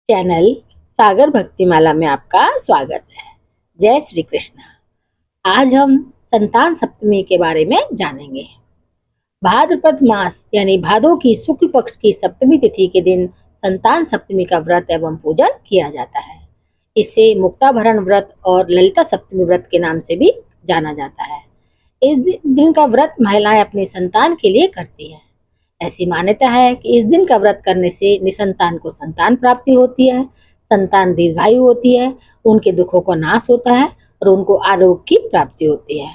Channel सागर भक्तिमाला में आपका स्वागत है। जय श्री कृष्ण। आज हम संतान सप्तमी के बारे में जानेंगे। भाद्रपद मास यानी भादों की शुक्ल पक्ष की सप्तमी तिथि के दिन संतान सप्तमी का व्रत एवं पूजन किया जाता है। इसे मुक्ताभरण व्रत और ललिता सप्तमी व्रत के नाम से भी जाना जाता है। इस दिन का व्रत महिलाएं अपनी संतान के लिए करती हैं। ऐसी मान्यता है कि इस दिन का व्रत करने से निसंतान को संतान प्राप्ति होती है, संतान दीर्घायु होती है, उनके दुखों का नाश होता है और उनको आरोग्य की प्राप्ति होती है।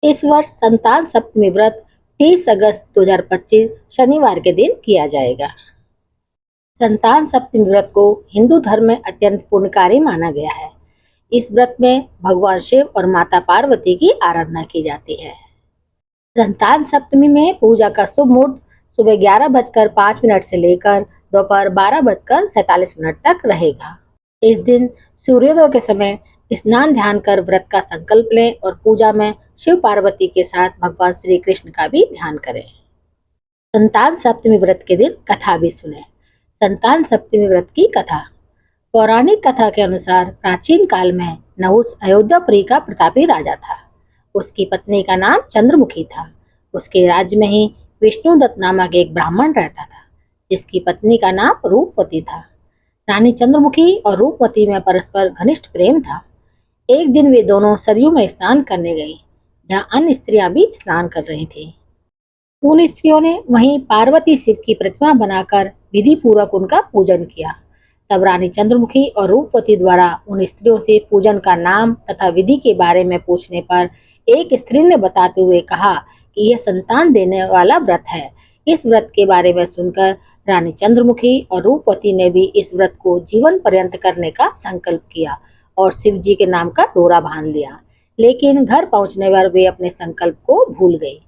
इस वर्ष संतान सप्तमी व्रत 30 अगस्त 2025 शनिवार के दिन किया जाएगा। संतान सप्तमी व्रत को हिंदू धर्म में अत्यंत पुण्यकारी माना गया है। इस व्रत में भगवान शिव और माता पार्वती की आराधना की जाती है। संतान सप्तमी में पूजा का शुभ मुहूर्त सुबह 11:05 से लेकर दोपहर 12:47 तक रहेगा। इस दिन सूर्योदय के समय स्नान ध्यान कर व्रत का संकल्प लें और पूजा में शिव पार्वती के साथ भगवान श्री कृष्ण का भी ध्यान करें। संतान सप्तमी व्रत के दिन कथा भी सुने। संतान सप्तमी व्रत की कथा। पौराणिक कथा के अनुसार प्राचीन काल में नहुस अयोध्यापुरी का प्रतापी राजा था। उसकी पत्नी का नाम चंद्रमुखी था। उसके राज्य में ही विष्णुदत्त नामक एक ब्राह्मण रहता था, जिसकी पत्नी का नाम रूपवती था। रानी चंद्रमुखी और रूपवती में परस्पर घनिष्ठ प्रेम था। एक दिन वे दोनों सरयू में स्नान करने गई, जहाँ अन्य स्त्रियां भी स्नान कर रही थीं। उन स्त्रियों ने वहीं पार्वती शिव की प्रतिमा बनाकर विधि पूर्वक उनका पूजन किया। तब रानी चंद्रमुखी और रूपवती द्वारा उन स्त्रियों से पूजन का नाम तथा विधि के बारे में पूछने पर एक स्त्री ने बताते हुए कहा कि यह संतान देने वाला व्रत है। इस व्रत के बारे में सुनकर रानी चंद्रमुखी और रूपवती ने भी इस व्रत को जीवन पर्यंत करने का संकल्प किया और शिव जी के नाम का डोरा बांध लिया। लेकिन घर पहुंचने पर वे अपने संकल्प को भूल गई,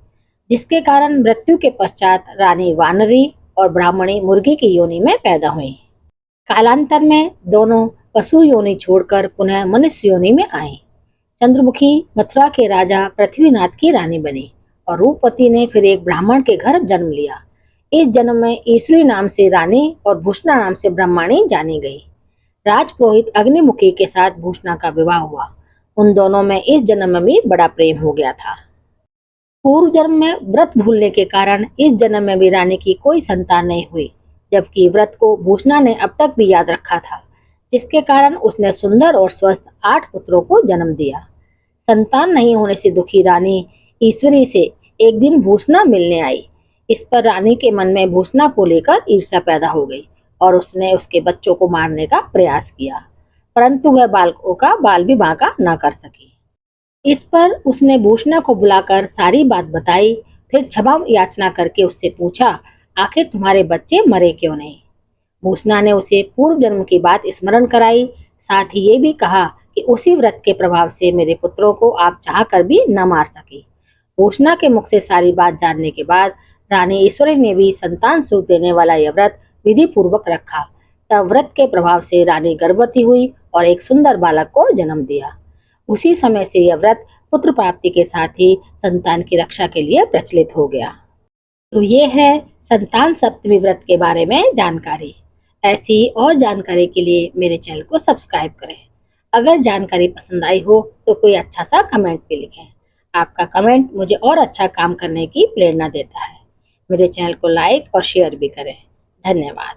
जिसके कारण मृत्यु के पश्चात रानी वानरी और ब्राह्मणी मुर्गी की योनि में पैदा हुई। कालांतर में दोनों पशु योनि छोड़कर पुनः मनुष्य योनि में आई। चंद्रमुखी मथुरा के राजा पृथ्वीनाथ की रानी बनी और रूपवती ने फिर एक ब्राह्मण के घर जन्म लिया। इस जन्म में ईश्वरी नाम से रानी और भूषणा नाम से ब्रह्मणी जानी गई। राजपुरोहित अग्निमुखी के साथ भूषणा का विवाह हुआ। उन दोनों में इस जन्म में भी बड़ा प्रेम हो गया था। पूर्व जन्म में व्रत भूलने के कारण इस जन्म में भी रानी की कोई संतान नहीं हुई, जबकि व्रत को भूषणा ने अब तक भी याद रखा था, जिसके कारण उसने सुंदर और स्वस्थ 8 पुत्रों को जन्म दिया। संतान नहीं होने से दुखी रानी ईश्वरी से एक दिन भूषणा मिलने आई। इस पर रानी के मन में भूषणा को लेकर ईर्ष्या पैदा हो गई और उसने उसके बच्चों को मारने का प्रयास किया, परंतु वह बालकों का बाल विवाह न कर सकी। इस पर उसने भूषणा को बुलाकर सारी बात बताई, फिर क्षमा याचना करके उससे पूछा, आखिर तुम्हारे बच्चे मरे क्यों नहीं। भूषणा ने उसे पूर्व जन्म की बात स्मरण कराई, साथ ही ये भी कहा कि उसी व्रत के प्रभाव से मेरे पुत्रों को आप चाहकर भी न मार सकी। भूषणा के मुख से सारी बात जानने के बाद रानी ईश्वरी ने भी संतान सुख देने वाला यह व्रत विधि पूर्वक रखा। तब व्रत के प्रभाव से रानी गर्भवती हुई और एक सुंदर बालक को जन्म दिया। उसी समय से यह व्रत पुत्र प्राप्ति के साथ ही संतान की रक्षा के लिए प्रचलित हो गया। तो ये है संतान सप्तमी व्रत के बारे में जानकारी। ऐसी ही और जानकारी के लिए मेरे चैनल को सब्सक्राइब करें। अगर जानकारी पसंद आई हो तो कोई अच्छा सा कमेंट भी लिखें। आपका कमेंट मुझे और अच्छा काम करने की प्रेरणा देता है। मेरे चैनल को लाइक और शेयर भी करें। धन्यवाद।